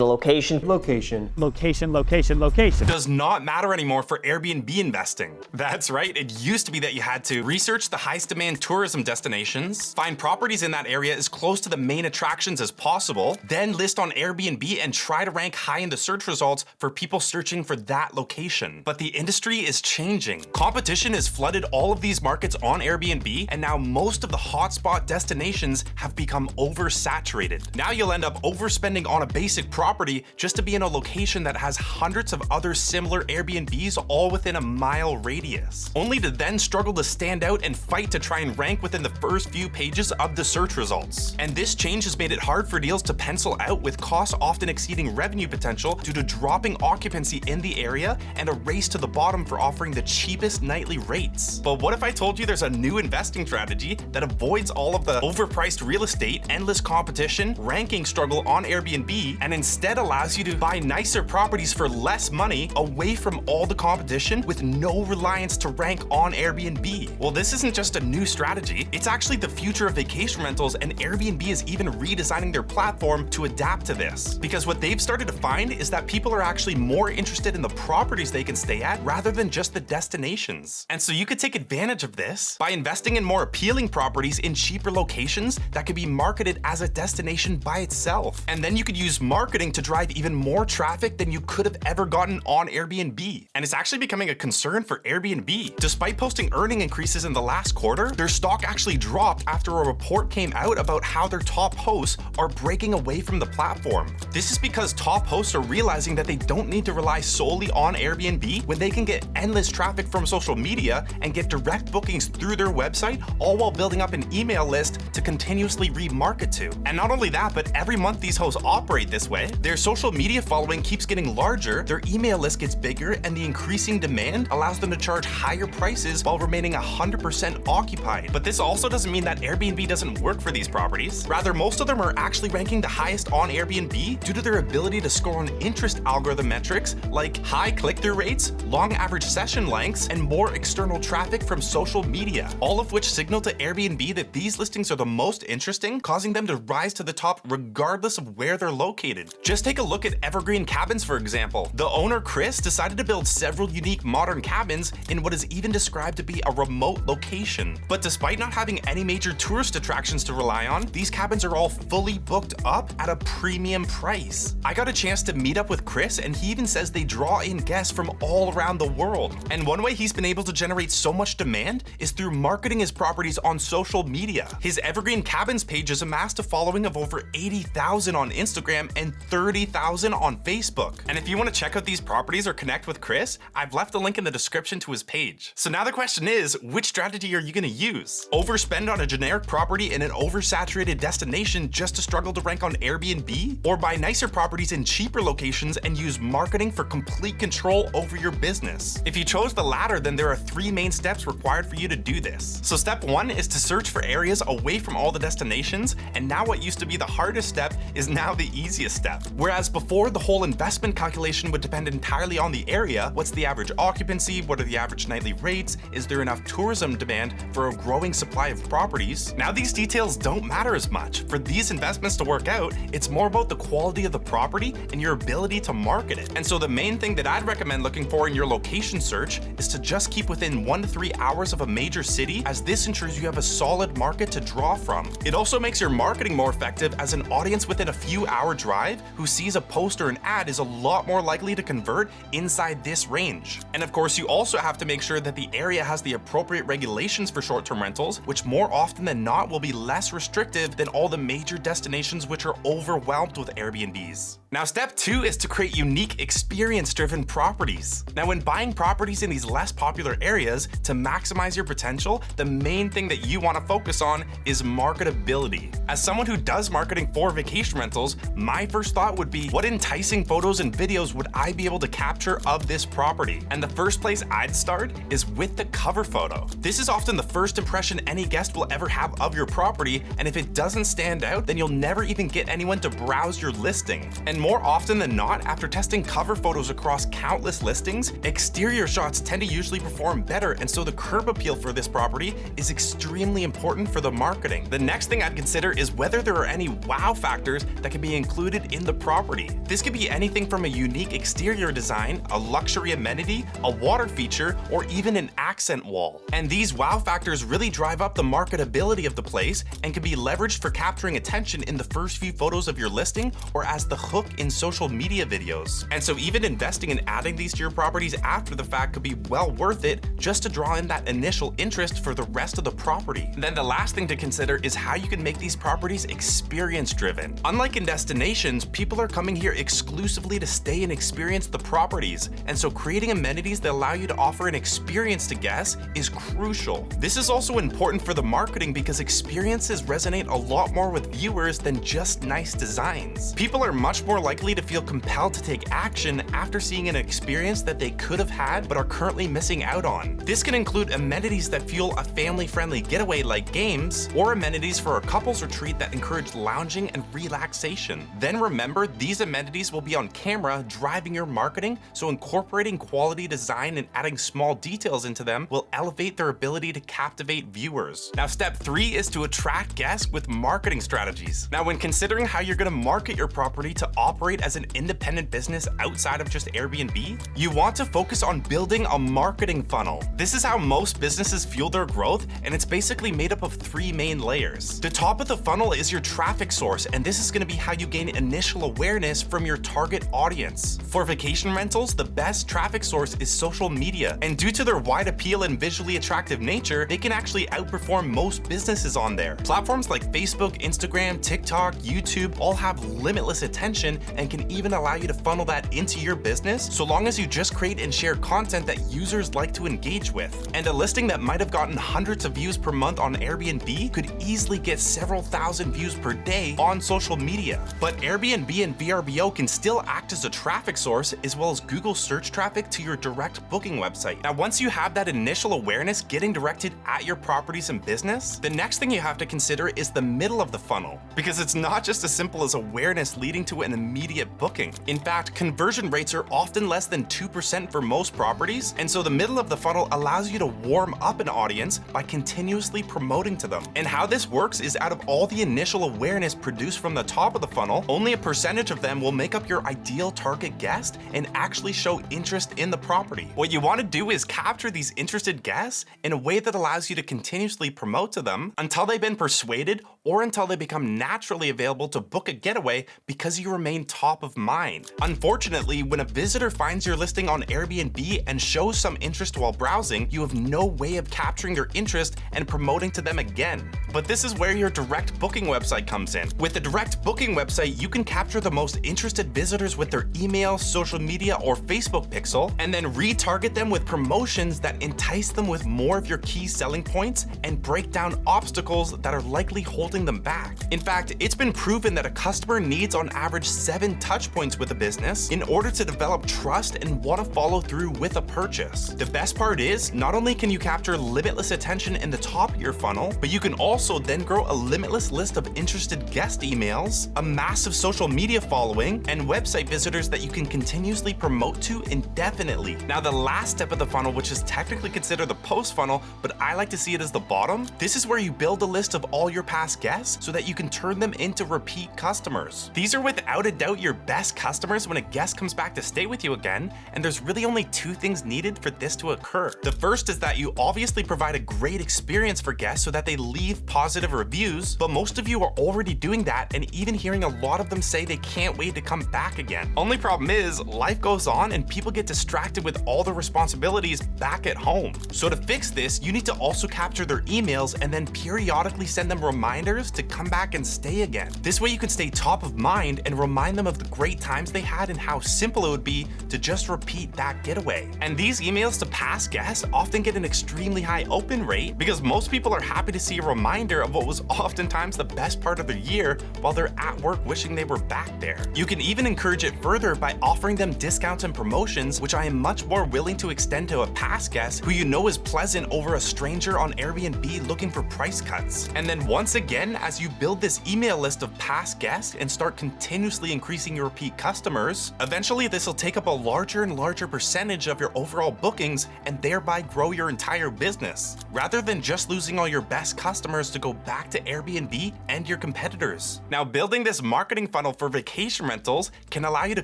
location. Location. Location, location, location. Does not matter anymore for Airbnb investing. That's right, it used to be that you had to research the highest demand tourism destinations, find properties in that area as close to the main attractions as possible, then list on Airbnb and try to rank high in the search results for people searching for that location. But the industry is changing. Competition has flooded all of these markets on Airbnb, and now most of the hotspot destinations have become oversaturated. Now you'll end up overspending on a basic property just to be in a location that has hundreds of other similar Airbnbs all within a mile radius, only to then struggle to stand out and fight to try and rank within the first few pages of the search results. And this change has made it hard for deals to pencil out, with costs often exceeding revenue potential due to dropping occupancy in the area and a race to the bottom for offering the cheapest nightly rates. But what if I told you there's a new investing strategy that avoids all of the overpriced real estate, endless competition, ranking struggle on Airbnb, and instead allows you to buy nicer properties for less money away from all the competition with no reliance to rank on Airbnb? Well, this isn't just a new strategy, it's actually the future of vacation rentals, and Airbnb is even redesigning their platform to adapt to this. Because what they've started to find is that people are actually more interested in the properties they can stay at rather than just the destinations. And so you could take advantage of this by investing in more appealing properties in cheaper locations that could be marketed as a destination by itself. And then you could use marketing to drive even more traffic than you could have ever gotten on Airbnb. And it's actually becoming a concern for Airbnb. Despite posting earning increases in the last quarter, their stock actually dropped after a report came out about how their top hosts are breaking away from the platform. This is because top hosts are realizing that they don't need to rely solely on Airbnb when they can get endless traffic from social media and get direct bookings through their website, all while building up an email list to continuously remarket to. And not only that, but every month these hosts operate this way, their social media following keeps getting larger, their email list gets bigger, and the increasing demand allows them to charge higher prices while remaining 100% occupied. But this also doesn't mean that Airbnb doesn't work for these properties. Rather, most of them are actually ranking the highest on Airbnb due to their ability to score on interest algorithm metrics like high click-through rates, long average session lengths, and more external traffic from social media, all of which signal to Airbnb that these listings are the most interesting, causing them to rise to the top regardless of where they're located. Just take a look at Evergreen Cabins, for example. The owner, Chris, decided to build several unique modern cabins in what is even described to be a remote location. But despite not having any major tourist attractions to rely on, these cabins are all fully booked up at a premium price. I got a chance to meet up with Chris, and he even says they draw in guests from all around the world. And one way he's been able to generate so much demand is through marketing his properties on social media. His Evergreen Cabins page has amassed a following of over 80,000 on Instagram and 30,000 on Facebook. And if you want to check out these properties or connect with Chris, I've left a link in the description to his page. So now the question is, which strategy are you going to use? Overspend on a generic property in an oversaturated destination just to struggle to rank on Airbnb? Or buy nicer properties in cheaper locations and use marketing for complete control over your business? If you chose the latter, then there are 3 main steps required for you to do this. So step 1 is to search for areas away from all the destinations, and now what used to be the hardest step is now the easiest step. Whereas before, the whole investment calculation would depend entirely on the area. What's the average occupancy? What are the average nightly rates? Is there enough tourism demand for a growing supply of properties? Now these details don't matter as much. For these investments to work out, it's more about the quality of the property and your ability to market it. And so the main thing that I'd recommend looking for in your location search is to just keep within 1 to 3 hours of a major city, as this ensures you have a solid market to draw from. It also makes your marketing more effective, as an audience within a few hour drive who sees a post or an ad is a lot more likely to convert inside this range. And of course, you also have to make sure that the area has the appropriate regulations for short-term rentals, which more often than not will be less restrictive than all the major destinations which are overwhelmed with Airbnbs. Now, step 2 is to create unique experience-driven properties. Now, when buying properties in these less popular areas, to maximize your potential, the main thing that you want to focus on is marketability. As someone who does marketing for vacation rentals, my first thought would be, what enticing photos and videos would I be able to capture of this property? And the first place I'd start is with the cover photo. This is often the first impression any guest will ever have of your property, and if it doesn't stand out, then you'll never even get anyone to browse your listing. And more often than not, after testing cover photos across countless listings, exterior shots tend to usually perform better, and so the curb appeal for this property is extremely important for the marketing. The next thing I'd consider is whether there are any wow factors that can be included in the property. This could be anything from a unique exterior design, a luxury amenity, a water feature, or even an accent wall. And these wow factors really drive up the marketability of the place and can be leveraged for capturing attention in the first few photos of your listing or as the hook in social media videos. And so even investing in adding these to your properties after the fact could be well worth it just to draw in that initial interest for the rest of the property. Then the last thing to consider is how you can make these properties experience driven. Unlike in destinations, people are coming here exclusively to stay and experience the properties, and so creating amenities that allow you to offer an experience to guests is crucial. This is also important for the marketing because experiences resonate a lot more with viewers than just nice designs. People are much more likely to feel compelled to take action after seeing an experience that they could have had but are currently missing out on. This can include amenities that fuel a family-friendly getaway like games, or amenities for a couples retreat that encourage lounging and relaxation. Then remember, these amenities will be on camera driving your marketing, so incorporating quality design and adding small details into them will elevate their ability to captivate viewers. Now, step 3 is to attract guests with marketing strategies. Now, when considering how you're going to market your property to operate as an independent business outside of just Airbnb, you want to focus on building a marketing funnel. This is how most businesses fuel their growth, and it's basically made up of 3 main layers. The top of the funnel is your traffic source, and this is going to be how you gain initial awareness from your target audience. For vacation rentals, the best traffic source is social media, and due to their wide appeal and visually attractive nature, they can actually outperform most businesses on there. Platforms like Facebook, Instagram, TikTok, YouTube all have limitless attention and can even allow you to funnel that into your business so long as you just create and share content that users like to engage with. And a listing that might have gotten hundreds of views per month on Airbnb could easily get several thousand views per day on social media. But Airbnb and VRBO can still act as a traffic source as well as Google search traffic to your direct booking website. Now, once you have that initial awareness getting directed at your properties and business, the next thing you have to consider is the middle of the funnel, because it's not just as simple as awareness leading to an immediate booking. In fact, conversion rates are often less than 2% for most properties, and so the middle of the funnel allows you to warm up an audience by continuously promoting to them. And how this works is out of all the initial awareness produced from the top of the funnel, only a percentage of them will make up your ideal target guest and actually show interest in the property. What you want to do is capture these interested guests in a way that allows you to continuously promote to them until they've been persuaded or until they become naturally available to book a getaway because you remain top of mind. Unfortunately, when a visitor finds your listing on Airbnb and shows some interest while browsing, you have no way of capturing their interest and promoting to them again. But this is where your direct booking website comes in. With the direct booking website, you can capture the most interested visitors with their email, social media, or Facebook pixel, and then retarget them with promotions that entice them with more of your key selling points and break down obstacles that are likely holding them back. In fact, it's been proven that a customer needs on average 7 touch points with a business in order to develop trust and want to follow through with a purchase. The best part is, not only can you capture limitless attention in the top of your funnel, but you can also then grow a limitless list of interested guest emails, a massive social media following, and website visitors that you can continuously promote to indefinitely. Now, the last step of the funnel, which is technically considered the post funnel, but I like to see it as the bottom, this is where you build a list of all your past guests so that you can turn them into repeat customers. These are without a doubt your best customers when a guest comes back to stay with you again, and there's really only 2 things needed for this to occur. The first is that you obviously provide a great experience for guests so that they leave positive reviews, but most of you are already doing that and even hearing a lot of them say they can't wait to come back again. Only problem is, life goes on and people get distracted with all the responsibilities back at home. So to fix this, you need to also capture their emails and then periodically send them reminders to come back and stay again. This way you can stay top of mind and remind them of the great times they had and how simple it would be to just repeat that getaway. And these emails to past guests often get an extremely high open rate because most people are happy to see a reminder of what was oftentimes the best part of their year while they're at work wishing they were back there. You can even encourage it further by offering them discounts and promotions, which I am much more willing to extend to a past guest who you know is pleasant over a stranger on Airbnb looking for price cuts. And then once again, Again, as you build this email list of past guests and start continuously increasing your repeat customers, eventually this will take up a larger and larger percentage of your overall bookings and thereby grow your entire business, rather than just losing all your best customers to go back to Airbnb and your competitors. Now, building this marketing funnel for vacation rentals can allow you to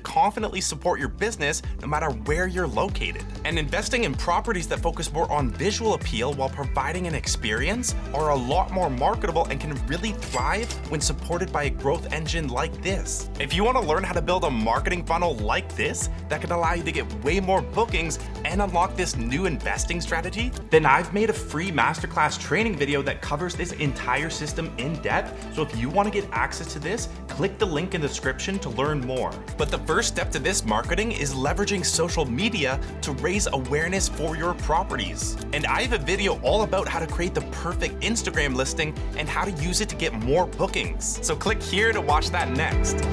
confidently support your business no matter where you're located. And investing in properties that focus more on visual appeal while providing an experience are a lot more marketable and can really thrive when supported by a growth engine like this. If you want to learn how to build a marketing funnel like this that can allow you to get way more bookings and unlock this new investing strategy, then I've made a free masterclass training video that covers this entire system in depth. So if you want to get access to this, click the link in the description to learn more. But the first step to this marketing is leveraging social media to raise awareness for your properties. And I have a video all about how to create the perfect Instagram listing and how to use it to get more bookings. So click here to watch that next.